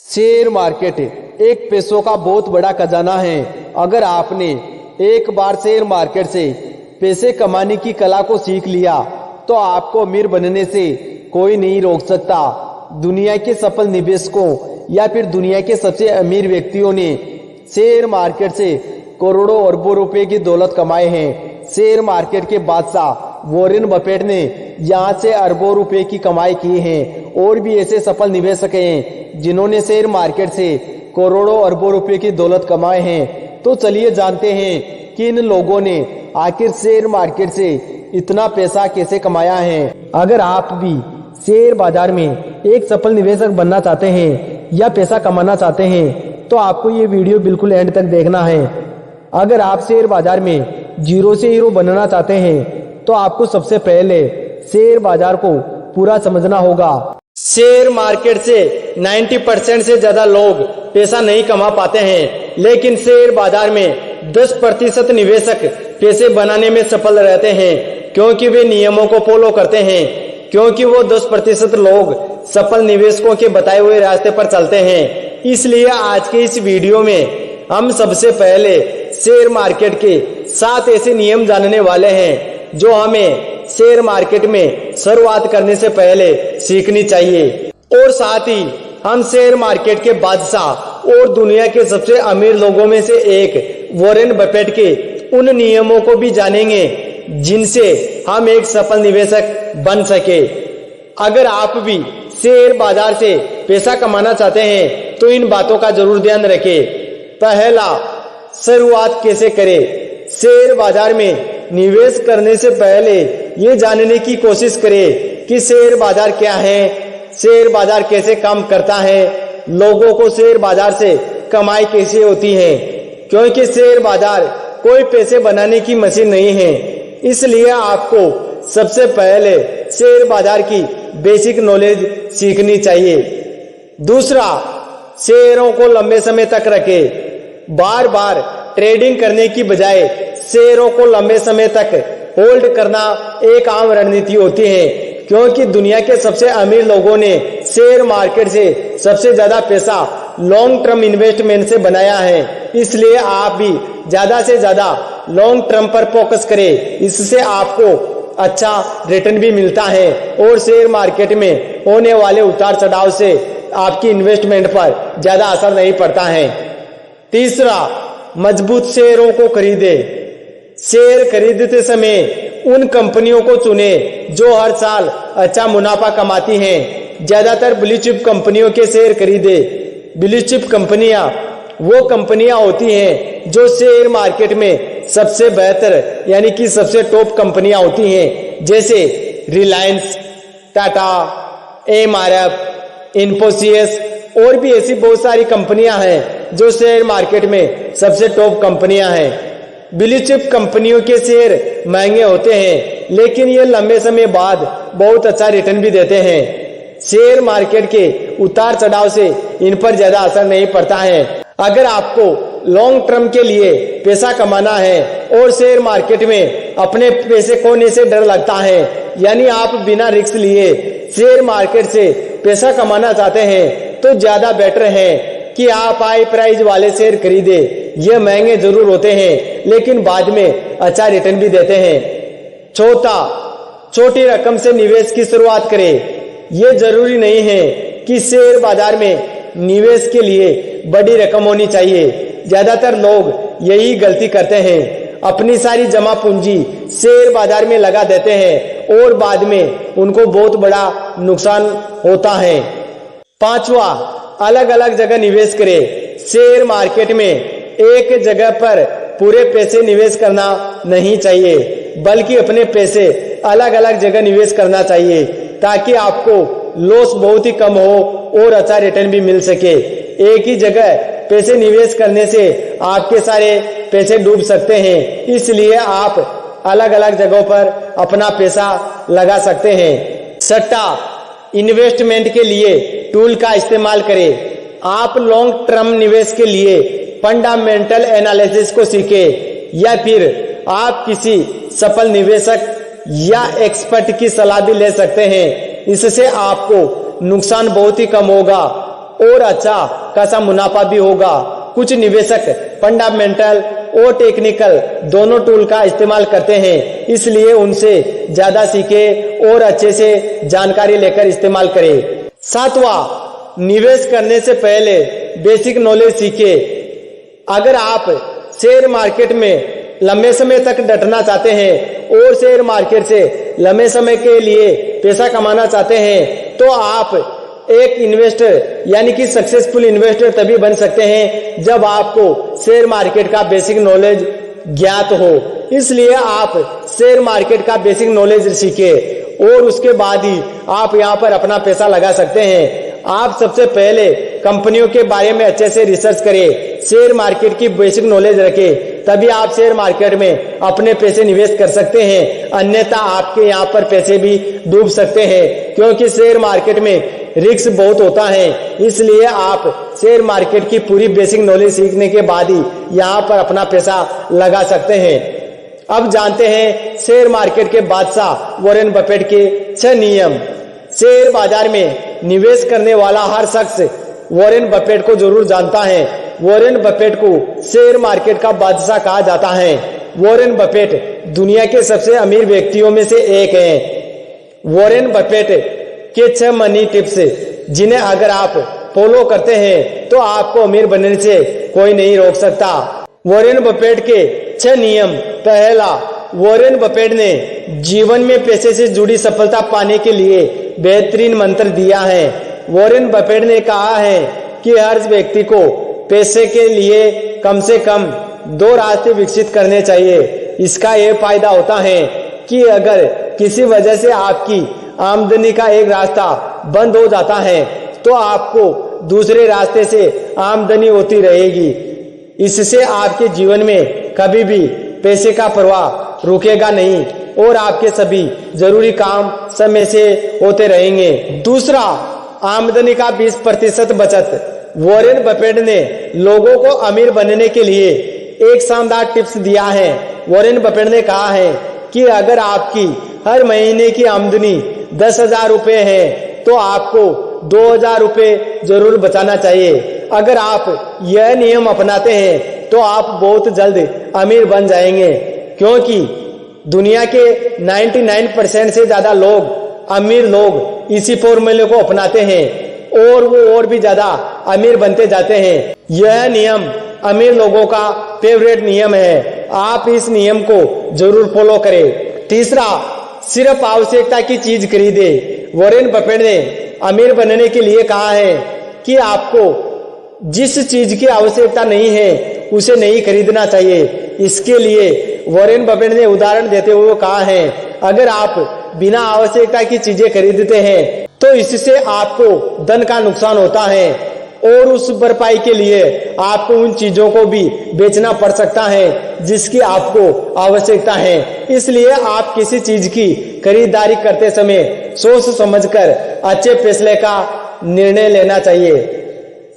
Share market एक पैसों का बहुत बड़ा खजाना है। अगर आपने एक बार शेयर मार्केट से पैसे कमाने की कला को सीख लिया तो आपको अमीर बनने से कोई नहीं रोक सकता। दुनिया के सफल निवेशकों या फिर दुनिया के सबसे अमीर व्यक्तियों ने शेयर मार्केट से करोड़ों अरबों रुपए की दौलत कमाए हैं। शेयर मार्केट के बादशाह वॉरेन बफेट ने यहाँ से अरबों रुपए की कमाई की है। और भी ऐसे सफल निवेशक हैं जिन्होंने शेयर मार्केट से करोड़ों अरबों रुपए की दौलत कमाए हैं। तो चलिए जानते हैं कि इन लोगों ने आखिर शेयर मार्केट से इतना पैसा कैसे कमाया है। अगर आप भी शेयर बाजार में एक सफल निवेशक बनना चाहते हैं या पैसा कमाना चाहते हैं तो आपको ये वीडियो बिल्कुल एंड तक देखना है। अगर आप शेयर बाजार में जीरो से हीरो बनना चाहते हैं तो आपको सबसे पहले शेयर बाजार को पूरा समझना होगा। शेयर मार्केट से 90% से ज्यादा लोग पैसा नहीं कमा पाते हैं, लेकिन शेयर बाजार में 10% निवेशक पैसे बनाने में सफल रहते हैं क्योंकि वे नियमों को फॉलो करते हैं। क्योंकि वो 10% लोग सफल निवेशकों के बताए हुए रास्ते पर चलते हैं। इसलिए आज के इस वीडियो में हम सबसे पहले शेयर मार्केट के 7 ऐसे नियम जानने वाले हैं जो हमें शेयर मार्केट में शुरुआत करने से पहले सीखनी चाहिए। और साथ ही हम शेयर मार्केट के बादशाह और दुनिया के सबसे अमीर लोगों में से एक वॉरेन बफेट के उन नियमों को भी जानेंगे जिनसे हम एक सफल निवेशक बन सके। अगर आप भी शेयर बाजार से पैसा कमाना चाहते हैं तो इन बातों का जरूर ध्यान रखें। पहला, शुरुआत कैसे करें। शेयर बाजार में निवेश करने से पहले ये जानने की कोशिश करें कि शेयर बाजार क्या है, शेयर बाजार कैसे काम करता है, लोगों को शेयर बाजार से कमाई कैसे होती है। क्योंकि शेयर बाजार कोई पैसे बनाने की मशीन नहीं है, इसलिए आपको सबसे पहले शेयर बाजार की बेसिक नॉलेज सीखनी चाहिए। दूसरा, शेयरों को लंबे समय तक रखें। बार बार ट्रेडिंग करने की बजाय शेयरों को लंबे समय तक होल्ड करना एक आम रणनीति होती है। क्योंकि दुनिया के सबसे अमीर लोगों ने शेयर मार्केट से सबसे ज्यादा पैसा लॉन्ग टर्म इन्वेस्टमेंट से बनाया है। इसलिए आप भी ज्यादा से ज्यादा लॉन्ग टर्म पर फोकस करें, इससे आपको अच्छा रिटर्न भी मिलता है और शेयर मार्केट में होने वाले उतार चढ़ाव से आपकी इन्वेस्टमेंट पर ज्यादा असर नहीं पड़ता है। तीसरा, मजबूत शेयरों को खरीदे। शेयर खरीदते समय उन कंपनियों को चुने जो हर साल अच्छा मुनाफा कमाती हैं। ज्यादातर ब्लू चिप कंपनियों के शेयर खरीदे। ब्लू चिप कंपनियां वो कंपनियां होती हैं जो शेयर मार्केट में सबसे बेहतर यानी कि सबसे टॉप कंपनियां होती हैं, जैसे रिलायंस, टाटा, एमआरएफ, इन्फोसिस और भी ऐसी बहुत सारी कंपनियां हैं जो शेयर मार्केट में सबसे टॉप कंपनियां हैं। ब्लू चिप कंपनियों के शेयर महंगे होते हैं, लेकिन ये लंबे समय बाद बहुत अच्छा रिटर्न भी देते हैं। शेयर मार्केट के उतार चढ़ाव से इन पर ज्यादा असर नहीं पड़ता है। अगर आपको लॉन्ग टर्म के लिए पैसा कमाना है और शेयर मार्केट में अपने पैसे खोने से डर लगता है, यानी आप बिना रिस्क लिए शेयर मार्केट से पैसा कमाना चाहते हैं, तो ज्यादा बेटर है कि आप हाई प्राइस वाले शेयर खरीदे। ये महंगे जरूर होते हैं लेकिन बाद में अच्छा रिटर्न भी देते हैं। चौथा, छोटी रकम से निवेश की शुरुआत करें। ये जरूरी नहीं है कि शेयर बाजार में निवेश के लिए बड़ी रकम होनी चाहिए। ज्यादातर लोग यही गलती करते हैं, अपनी सारी जमा पूंजी शेयर बाजार में लगा देते हैं और बाद में उनको बहुत बड़ा नुकसान होता है। पांचवा, अलग अलग जगह निवेश करें। शेयर मार्केट में एक जगह पर पूरे पैसे निवेश करना नहीं चाहिए, बल्कि अपने पैसे अलग अलग जगह निवेश करना चाहिए ताकि आपको लॉस बहुत ही कम हो और अच्छा रिटर्न भी मिल सके। एक ही जगह पैसे निवेश करने से आपके सारे पैसे डूब सकते हैं, इसलिए आप अलग अलग जगहों पर अपना पैसा लगा सकते हैं। छठा, इन्वेस्टमेंट के लिए टूल का इस्तेमाल करें। आप लॉन्ग टर्म निवेश के लिए फंडामेंटल एनालिसिस को सीखें या फिर आप किसी सफल निवेशक या एक्सपर्ट की सलाह भी ले सकते हैं। इससे आपको नुकसान बहुत ही कम होगा और अच्छा खासा मुनाफा भी होगा। कुछ निवेशक फंडामेंटल और टेक्निकल दोनों टूल का इस्तेमाल करते हैं, इसलिए उनसे ज्यादा सीखे और अच्छे से जानकारी लेकर इस्तेमाल करें। सातवां, निवेश करने से पहले बेसिक नॉलेज सीखे। अगर आप शेयर मार्केट में लंबे समय तक डटना चाहते हैं और शेयर मार्केट से लंबे समय के लिए पैसा कमाना चाहते हैं तो आप एक इन्वेस्टर यानी कि सक्सेसफुल इन्वेस्टर तभी बन सकते हैं जब आपको शेयर मार्केट का बेसिक नॉलेज ज्ञात हो। इसलिए आप शेयर मार्केट का बेसिक नॉलेज सीखे और उसके बाद ही आप यहाँ पर अपना पैसा लगा सकते हैं। आप सबसे पहले कंपनियों के बारे में अच्छे से रिसर्च करें, शेयर मार्केट की बेसिक नॉलेज रखें, तभी आप शेयर मार्केट में अपने पैसे निवेश कर सकते हैं। अन्यथा आपके यहाँ पर पैसे भी डूब सकते हैं, क्योंकि शेयर मार्केट में रिस्क बहुत होता है। इसलिए आप शेयर मार्केट की पूरी बेसिक नॉलेज सीखने के बाद ही यहाँ पर अपना पैसा लगा सकते हैं। अब जानते हैं शेयर मार्केट के बादशाह वॉरेन बफेट के 6 नियम। शेयर बाजार में निवेश करने वाला हर शख्स वॉरेन बफेट को जरूर जानता है। वॉरेन बफेट को शेयर मार्केट का बादशाह कहा जाता है। वॉरेन बफेट दुनिया के सबसे अमीर व्यक्तियों में से एक हैं। वॉरेन बफेट के 6 मनी टिप्स जिन्हें अगर आप फॉलो करते हैं तो आपको अमीर बनने से कोई नहीं रोक सकता। वॉरेन बफेट के 6 नियम। पहला, वॉरेन बफेट ने जीवन में पैसे से जुड़ी सफलता पाने के लिए बेहतरीन मंत्र दिया है। वॉरेन बफेट ने कहा है कि हर व्यक्ति को पैसे के लिए कम से कम 2 रास्ते विकसित करने चाहिए। इसका यह फायदा होता है कि अगर किसी वजह से आपकी आमदनी का एक रास्ता बंद हो जाता है तो आपको दूसरे रास्ते से आमदनी होती रहेगी। इससे आपके जीवन में कभी भी पैसे का प्रवाह रुकेगा नहीं और आपके सभी जरूरी काम समय से होते रहेंगे। दूसरा, आमदनी का 20% बचत। वॉरेन बफेट ने लोगों को अमीर बनने के लिए एक शानदार टिप्स दिया है। वॉरेन बफेट ने कहा है कि अगर आपकी हर महीने की आमदनी 10,000 रुपए है तो आपको 2,000 रुपए जरूर बचाना चाहिए। अगर आप यह नियम अपनाते हैं तो आप बहुत जल्द अमीर बन जाएंगे, क्योंकि दुनिया के 99% से ज्यादा अमीर लोग इसी फॉर्मूले को अपनाते हैं और वो और भी ज्यादा अमीर बनते जाते हैं। यह नियम अमीर लोगों का फेवरेट नियम है। आप इस नियम को जरूर फॉलो करें। तीसरा, सिर्फ आवश्यकता की चीज खरीदे। वॉरेन बफेट ने अमीर बनने के लिए कहा है कि आपको जिस चीज की आवश्यकता नहीं है उसे नहीं खरीदना चाहिए। इसके लिए वॉरेन बफेट ने उदाहरण देते हुए कहा है, अगर आप बिना आवश्यकता की चीजें खरीदते हैं तो इससे आपको धन का नुकसान होता है और उस भरपाई के लिए आपको उन चीजों को भी बेचना पड़ सकता है जिसकी आपको आवश्यकता है। इसलिए आप किसी चीज की खरीदारी करते समय सोच समझकर अच्छे फैसले का निर्णय लेना चाहिए।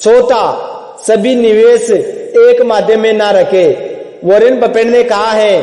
चौथा, सभी निवेश एक माध्यम में ना रखे। वॉरेन बफेट ने कहा है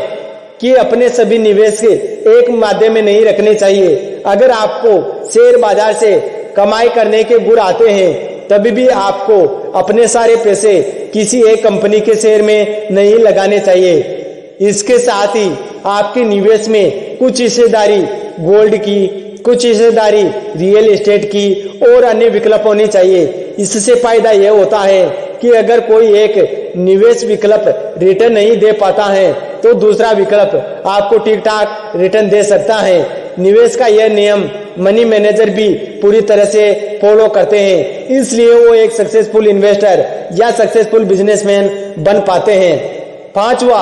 कि अपने सभी निवेश एक माध्यम में नहीं रखने चाहिए। अगर आपको शेयर बाजार से कमाई करने के गुण आते हैं तभी भी आपको अपने सारे पैसे किसी एक कंपनी के शेयर में नहीं लगाने चाहिए। इसके साथ ही आपके निवेश में कुछ हिस्सेदारी गोल्ड की, कुछ हिस्सेदारी रियल एस्टेट की और अन्य विकल्प होनी चाहिए। इससे फायदा यह होता है कि अगर कोई एक निवेश विकल्प रिटर्न नहीं दे पाता है तो दूसरा विकल्प आपको ठीक ठाक रिटर्न दे सकता है। निवेश का यह नियम मनी मैनेजर भी पूरी तरह से फॉलो करते हैं, इसलिए वो एक सक्सेसफुल इन्वेस्टर या सक्सेसफुल बिजनेसमैन बन पाते हैं। पांचवा,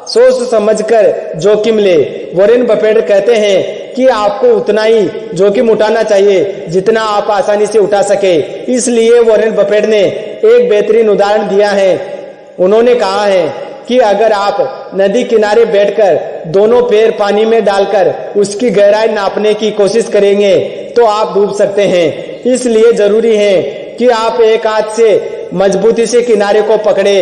सोच समझकर जोखिम ले। वॉरेन बफेट कहते हैं कि आपको उतना ही जोखिम उठाना चाहिए जितना आप आसानी से उठा सके। इसलिए वॉरेन बफेट ने एक बेहतरीन उदाहरण दिया है। उन्होंने कहा है कि अगर आप नदी किनारे बैठकर दोनों पैर पानी में डालकर उसकी गहराई नापने की कोशिश करेंगे तो आप डूब सकते हैं। इसलिए जरूरी है कि आप एक हाथ से मजबूती से किनारे को पकड़े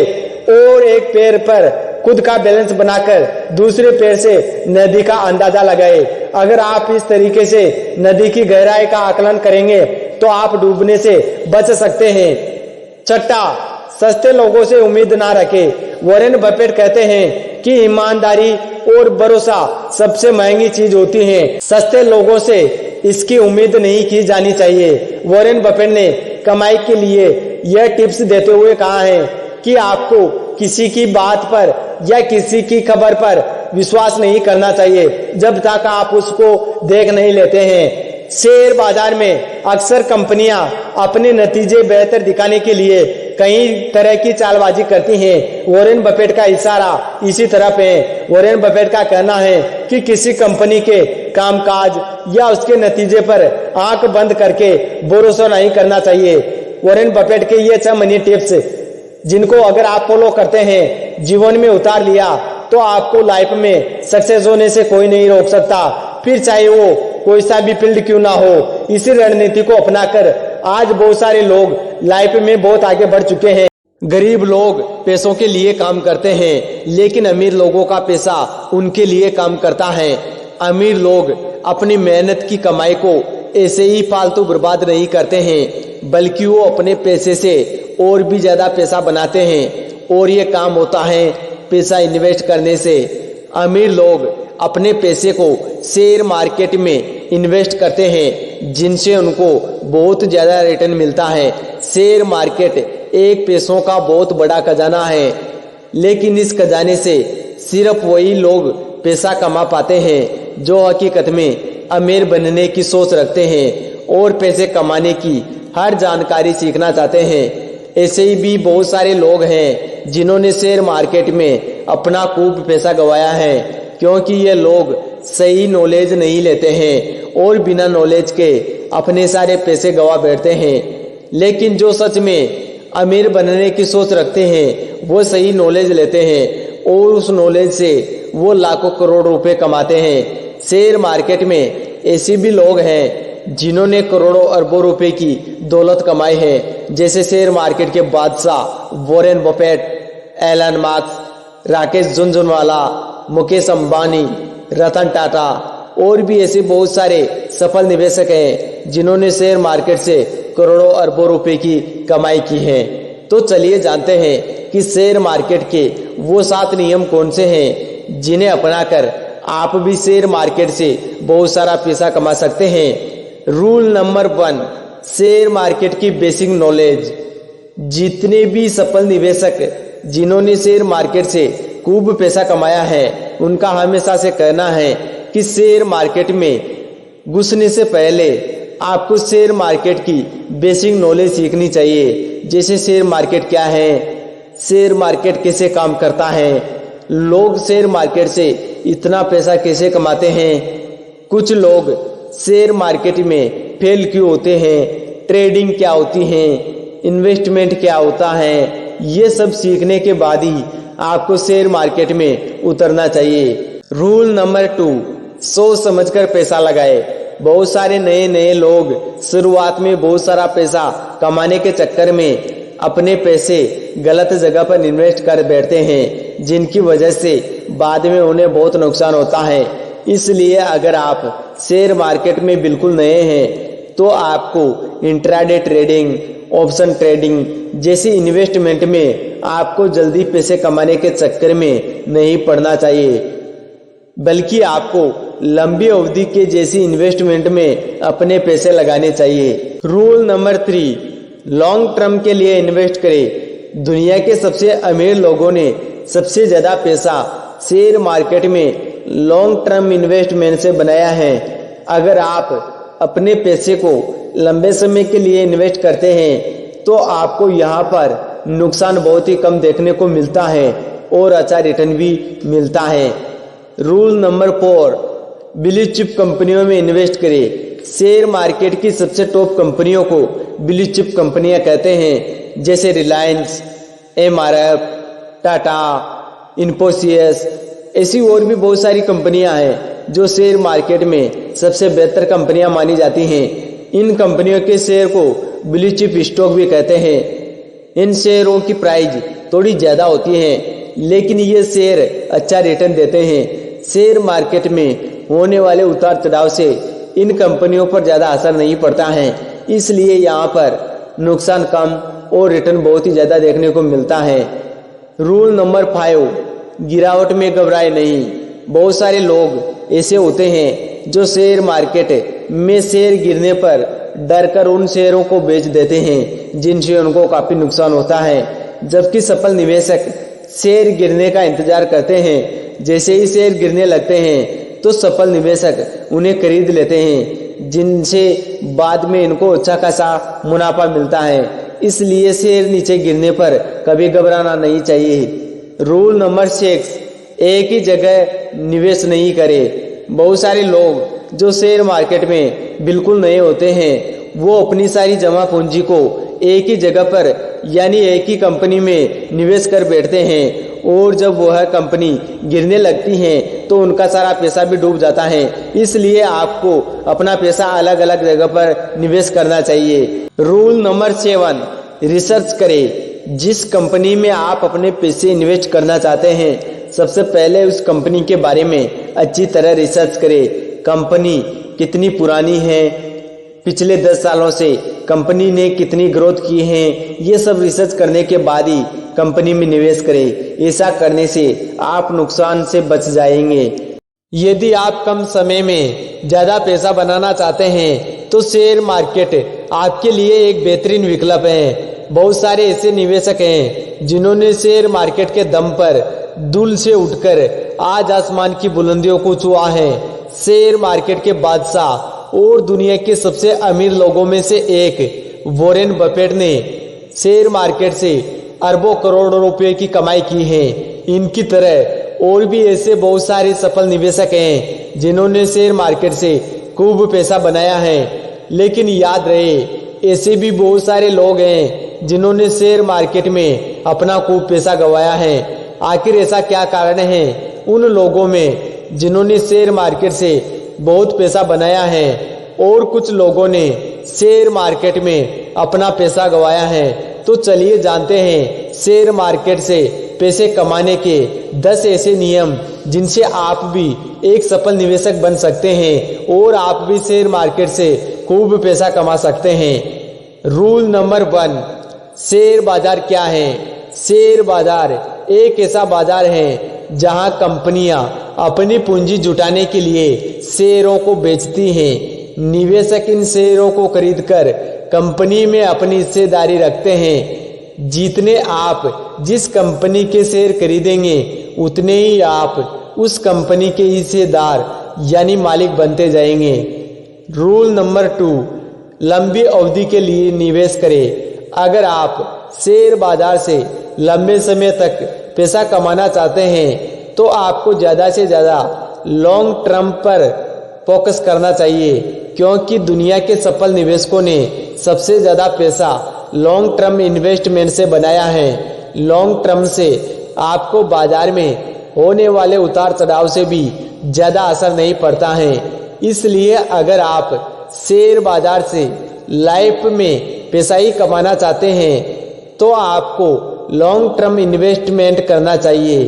और एक पैर पर खुद का बैलेंस बनाकर दूसरे पैर से नदी का अंदाजा लगाए। अगर आप इस तरीके से नदी की गहराई का आकलन करेंगे तो आप डूबने से बच सकते हैं। छठा, सस्ते लोगों से उम्मीद ना रखें। वॉरेन बफेट कहते हैं कि ईमानदारी और भरोसा सबसे महंगी चीज होती है। सस्ते लोगों से इसकी उम्मीद नहीं की जानी चाहिए। वॉरेन बफेट ने कमाई के लिए यह टिप्स देते हुए कहा है कि आपको किसी की बात पर या किसी की खबर पर विश्वास नहीं करना चाहिए जब तक आप उसको देख नहीं लेते हैं। शेयर बाजार में अक्सर कंपनियां अपने नतीजे बेहतर दिखाने के लिए कई तरह की चालबाजी करती हैं। वॉरेन बफेट का इशारा इसी तरफ है। वॉरेन बफेट का कहना है कि किसी कंपनी के कामकाज या उसके नतीजे पर आंख बंद करके भरोसा नहीं करना चाहिए। वॉरेन बफेट के ये 6 मनी टिप्स जिनको अगर आप फॉलो करते हैं, जीवन में उतार लिया, तो आपको लाइफ में सक्सेस होने से कोई नहीं रोक सकता, फिर चाहे वो कोई सा भी फील्ड क्यों ना हो। इसी रणनीति को अपनाकर आज बहुत सारे लोग लाइफ में बहुत आगे बढ़ चुके हैं। गरीब लोग पैसों के लिए काम करते हैं, लेकिन अमीर लोगों का पैसा उनके लिए काम करता है। अमीर लोग अपनी मेहनत की कमाई को ऐसे ही फालतू बर्बाद नहीं करते हैं, बल्कि वो अपने पैसे से और भी ज्यादा पैसा बनाते हैं, और ये काम होता है पैसा इन्वेस्ट करने से। अमीर लोग अपने पैसे को शेयर मार्केट में इन्वेस्ट करते हैं, जिनसे उनको बहुत ज्यादा रिटर्न मिलता है। शेयर मार्केट एक पैसों का बहुत बड़ा खजाना है, लेकिन इस खजाने से सिर्फ वही लोग पैसा कमा पाते हैं जो हकीकत में अमीर बनने की सोच रखते हैं और पैसे कमाने की हर जानकारी सीखना चाहते हैं। ऐसे ही भी बहुत सारे लोग हैं जिन्होंने शेयर मार्केट में अपना खूब पैसा गंवाया है, क्योंकि ये लोग सही नॉलेज नहीं लेते हैं और बिना नॉलेज के अपने सारे पैसे गंवा बैठते हैं। लेकिन जो सच में अमीर बनने की सोच रखते हैं वो सही नॉलेज लेते हैं और उस नॉलेज से वो लाखों करोड़ रुपए कमाते हैं। शेयर मार्केट में ऐसे भी लोग हैं जिन्होंने करोड़ों अरबों रुपए की दौलत कमाई है, जैसे शेयर मार्केट के बादशाह Warren Buffett, Elon Marks, Rakesh Jhunjhunwala, Mukesh Ambani, Ratan Tata और भी ऐसे बहुत सारे सफल निवेशक हैं जिन्होंने शेयर मार्केट से करोड़ों अरबों रुपए की कमाई की है। तो चलिए जानते हैं कि शेयर मार्केट के वो 7 नियम कौन से हैं जिन्हें अपनाकर आप भी शेयर मार्केट से बहुत सारा पैसा कमा सकते हैं। रूल नंबर 1, शेयर मार्केट की बेसिक नॉलेज। जितने भी सफल निवेशक जिन्होंने शेयर मार्केट से खूब पैसा कमाया है, उनका हमेशा से कहना है कि शेयर मार्केट में घुसने से पहले आपको शेयर मार्केट की बेसिक नॉलेज सीखनी चाहिए। जैसे शेयर मार्केट क्या है, शेयर मार्केट कैसे काम करता है, लोग शेयर मार्केट से इतना पैसा कैसे कमाते हैं, कुछ लोग शेयर मार्केट में फेल क्यों होते हैं, ट्रेडिंग क्या होती है, इन्वेस्टमेंट क्या होता है। ये सब सीखने के बाद ही आपको शेयर मार्केट में उतरना चाहिए। रूल नंबर 2, सोच समझकर पैसा लगाए। बहुत सारे नए लोग शुरुआत में बहुत सारा पैसा कमाने के चक्कर में अपने पैसे गलत जगह पर इन्वेस्ट कर बैठते हैं, जिनकी वजह से बाद में उन्हें बहुत नुकसान होता है। इसलिए अगर आप शेयर मार्केट में बिल्कुल नए हैं तो आपको इंट्राडे ट्रेडिंग, ऑप्शन ट्रेडिंग जैसी इन्वेस्टमेंट में आपको जल्दी पैसे कमाने के चक्कर में नहीं पड़ना चाहिए, बल्कि आपको लंबी अवधि के जैसी इन्वेस्टमेंट में अपने पैसे लगाने चाहिए। रूल नंबर 3, लॉन्ग टर्म के लिए इन्वेस्ट करें। दुनिया के सबसे अमीर लोगों ने सबसे ज्यादा पैसा शेयर मार्केट में लॉन्ग टर्म इन्वेस्टमेंट से बनाया है। अगर आप अपने पैसे को लंबे समय के लिए इन्वेस्ट करते हैं तो आपको यहाँ पर नुकसान बहुत ही कम देखने को मिलता है और अच्छा रिटर्न भी मिलता है। रूल नंबर 4, ब्लू चिप कंपनियों में इन्वेस्ट करें। शेयर मार्केट की सबसे टॉप कंपनियों को ब्लू चिप कंपनियां कहते हैं, जैसे रिलायंस, MRF, टाटा, इन्फोसिस, ऐसी और भी बहुत सारी कंपनियां हैं जो शेयर मार्केट में सबसे बेहतर कंपनियां मानी जाती हैं। इन कंपनियों के शेयर को ब्लू चिप स्टॉक भी कहते हैं। इन शेयरों की प्राइस थोड़ी ज्यादा होती है, लेकिन ये शेयर अच्छा रिटर्न देते हैं। शेयर मार्केट में होने वाले उतार चढ़ाव से इन कंपनियों पर ज्यादा असर नहीं पड़ता है। इसलिए यहाँ पर नुकसान कम और रिटर्न बहुत ही ज़्यादा देखने को मिलता है। रूल नंबर 5, गिरावट में घबराए नहीं। बहुत सारे लोग ऐसे होते हैं जो शेयर मार्केट में शेयर गिरने पर डर कर उन शेयरों को बेच देते हैं जिनसे उनको काफ़ी नुकसान होता है, जबकि सफल निवेशक शेयर गिरने का इंतजार करते हैं। जैसे ही शेयर गिरने लगते हैं तो सफल निवेशक उन्हें खरीद लेते हैं, जिनसे बाद में इनको अच्छा खासा मुनाफा मिलता है। इसलिए शेयर नीचे गिरने पर कभी घबराना नहीं चाहिए। रूल नंबर 6, एक ही जगह निवेश नहीं करें। बहुत सारे लोग जो शेयर मार्केट में बिल्कुल नए होते हैं वो अपनी सारी जमा पूंजी को एक ही जगह पर यानी एक ही कंपनी में निवेश कर बैठते हैं, और जब वह कंपनी गिरने लगती है तो उनका सारा पैसा भी डूब जाता है। इसलिए आपको अपना पैसा अलग अलग जगह पर निवेश करना चाहिए। रूल नंबर 7, रिसर्च करें। जिस कंपनी में आप अपने पैसे इन्वेस्ट करना चाहते हैं सबसे पहले उस कंपनी के बारे में अच्छी तरह रिसर्च करें। कंपनी कितनी पुरानी है, पिछले 10 सालों से कंपनी ने कितनी ग्रोथ की है, ये सब रिसर्च करने के बाद ही कंपनी में निवेश करें। ऐसा करने से आप नुकसान से बच जाएंगे। यदि आप कम समय में ज़्यादा पैसा बनाना चाहते हैं तो शेयर मार्केट आपके लिए एक बेहतरीन विकल्प है। बहुत सारे ऐसे निवेशक हैं जिन्होंने शेयर मार्केट के दम पर धूल से उठकर आज आसमान की बुलंदियों को छुआ है। शेयर मार्केट के बादशाह और दुनिया के सबसे अमीर लोगों में से एक वॉरेन बफेट ने शेयर मार्केट से अरबों करोड़ों रुपए की कमाई की है। इनकी तरह और भी ऐसे बहुत सारे सफल निवेशक हैं जिन्होंने शेयर मार्केट से खूब पैसा बनाया है। लेकिन याद रहे, ऐसे भी बहुत सारे लोग हैं जिन्होंने शेयर मार्केट में अपना खूब पैसा गंवाया है। आखिर ऐसा क्या कारण है? उन लोगों में जिन्होंने शेयर मार्केट से बहुत पैसा बनाया है और कुछ लोगों ने शेयर मार्केट में अपना पैसा गंवाया है। तो चलिए जानते हैं शेयर मार्केट से पैसे कमाने के 10 ऐसे नियम जिनसे आप भी एक सफल निवेशक बन सकते हैं और आप भी शेयर मार्केट से खूब पैसा कमा सकते हैं। रूल नंबर 1, शेयर बाजार क्या है? शेयर बाजार एक ऐसा बाजार है जहां कंपनियां अपनी पूंजी जुटाने के लिए शेयरों को बेचती हैं। निवेशक इन शेयरों को खरीदकर कंपनी में अपनी हिस्सेदारी रखते हैं। जितने आप जिस कंपनी के शेयर खरीदेंगे उतने ही आप उस कंपनी के हिस्सेदार यानी मालिक बनते जाएंगे। रूल नंबर 2, लंबी अवधि के लिए निवेश करें। अगर आप शेयर बाजार से लंबे समय तक पैसा कमाना चाहते हैं तो आपको ज़्यादा से ज़्यादा लॉन्ग टर्म पर फोकस करना चाहिए, क्योंकि दुनिया के सफल निवेशकों ने सबसे ज़्यादा पैसा लॉन्ग टर्म इन्वेस्टमेंट से बनाया है। लॉन्ग टर्म से आपको बाजार में होने वाले उतार चढ़ाव से भी ज़्यादा असर नहीं पड़ता है। इसलिए अगर आप शेयर बाजार से लाइफ में पैसा ही कमाना चाहते हैं तो आपको लॉन्ग टर्म इन्वेस्टमेंट करना चाहिए।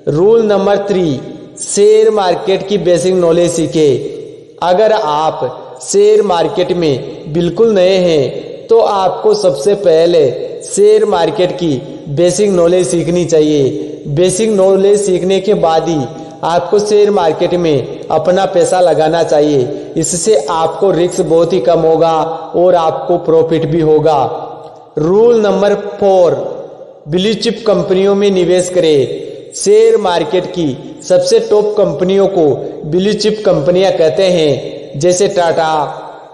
रूल नंबर 3, शेयर मार्केट की बेसिक नॉलेज सीखें। अगर आप शेयर मार्केट में बिल्कुल नए हैं तो आपको सबसे पहले शेयर मार्केट की बेसिक नॉलेज सीखनी चाहिए। बेसिक नॉलेज सीखने के बाद ही आपको शेयर मार्केट में अपना पैसा लगाना चाहिए। इससे आपको रिस्क बहुत ही कम होगा और आपको प्रॉफिट भी होगा। रूल नंबर 4, ब्लू चिप कंपनियों में निवेश करें। शेयर मार्केट की सबसे टॉप कंपनियों को ब्लू चिप कंपनियां कहते हैं, जैसे टाटा,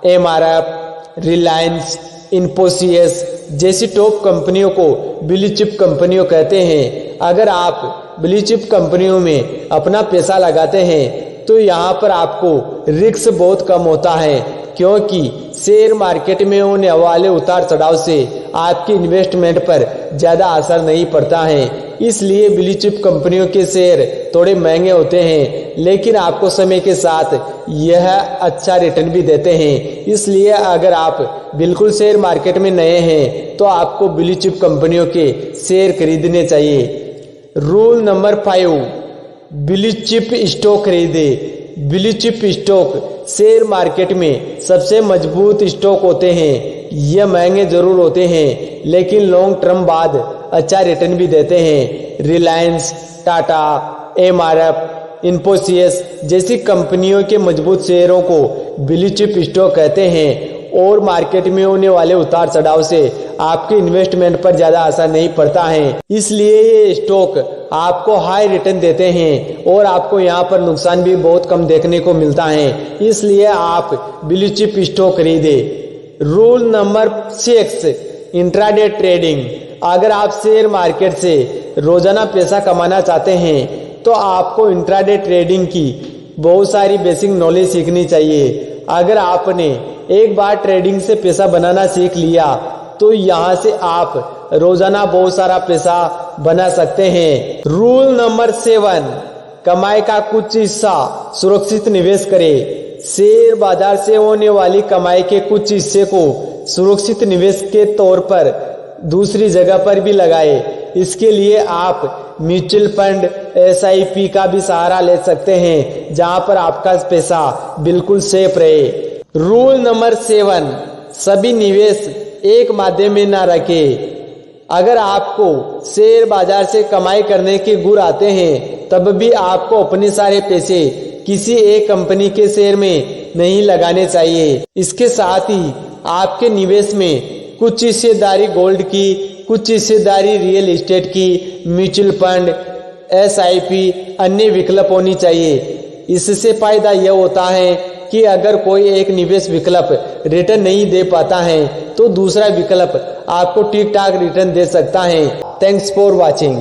एमआरएफ, रिलायंस, इन्फोसिस जैसी टॉप कंपनियों को ब्लू चिप कंपनियों कहते हैं। अगर आप ब्लू चिप कंपनियों में अपना पैसा लगाते हैं तो यहाँ पर आपको रिस्क बहुत कम होता है, क्योंकि शेयर मार्केट में होने वाले उतार चढ़ाव से आपकी इन्वेस्टमेंट पर ज़्यादा असर नहीं पड़ता है। इसलिए ब्लू चिप कंपनियों के शेयर थोड़े महंगे होते हैं, लेकिन आपको समय के साथ यह अच्छा रिटर्न भी देते हैं। इसलिए अगर आप बिल्कुल शेयर मार्केट में नए हैं तो आपको ब्लू चिप कंपनियों के शेयर खरीदने चाहिए। Rule number 5, blue chip stock खरीदे। Blue chip stock share market में सबसे मजबूत स्टॉक होते हैं। ये महंगे जरूर होते हैं लेकिन लॉन्ग टर्म बाद अच्छा रिटर्न भी देते हैं। रिलायंस, टाटा, एमआरएफ, इन्फोसिस जैसी कंपनियों के मजबूत शेयरों को ब्लू चिप स्टॉक कहते हैं और मार्केट में होने वाले उतार चढ़ाव से आपके इन्वेस्टमेंट पर ज्यादा असर नहीं पड़ता है। इसलिए ये स्टॉक आपको हाई रिटर्न देते हैं और आपको यहाँ पर नुकसान भी बहुत कम देखने को मिलता है। इसलिए आप ब्लू चिप स्टॉक खरीदे। Rule number 6, intraday trading. अगर आप शेयर मार्केट से रोजाना पैसा कमाना चाहते हैं तो आपको इंट्राडे ट्रेडिंग की बहुत सारी बेसिक नॉलेज सीखनी चाहिए। अगर आपने एक बार ट्रेडिंग से पैसा बनाना सीख लिया तो यहाँ से आप रोजाना बहुत सारा पैसा बना सकते हैं। रूल नंबर 7, कमाई का कुछ हिस्सा सुरक्षित निवेश करें। शेयर बाजार से होने वाली कमाई के कुछ हिस्से को सुरक्षित निवेश के तौर पर दूसरी जगह पर भी लगाए। इसके लिए आप म्यूचुअल फंड, SIP का भी सहारा ले सकते हैं जहां पर आपका पैसा बिल्कुल सेफ रहे। रूल नंबर 7, सभी निवेश एक माध्यम में ना रखें। अगर आपको शेयर बाजार से कमाई करने के गुर आते हैं तब भी आपको अपने सारे पैसे किसी एक कंपनी के शेयर में नहीं लगाने चाहिए। इसके साथ ही आपके निवेश में कुछ हिस्सेदारी गोल्ड की, कुछ हिस्सेदारी रियल एस्टेट की, म्यूचुअल फंड, SIP अन्य विकल्प होनी चाहिए। इससे फायदा यह होता है कि अगर कोई एक निवेश विकल्प रिटर्न नहीं दे पाता है तो दूसरा विकल्प आपको ठीक ठाक रिटर्न दे सकता है। Thanks for watching.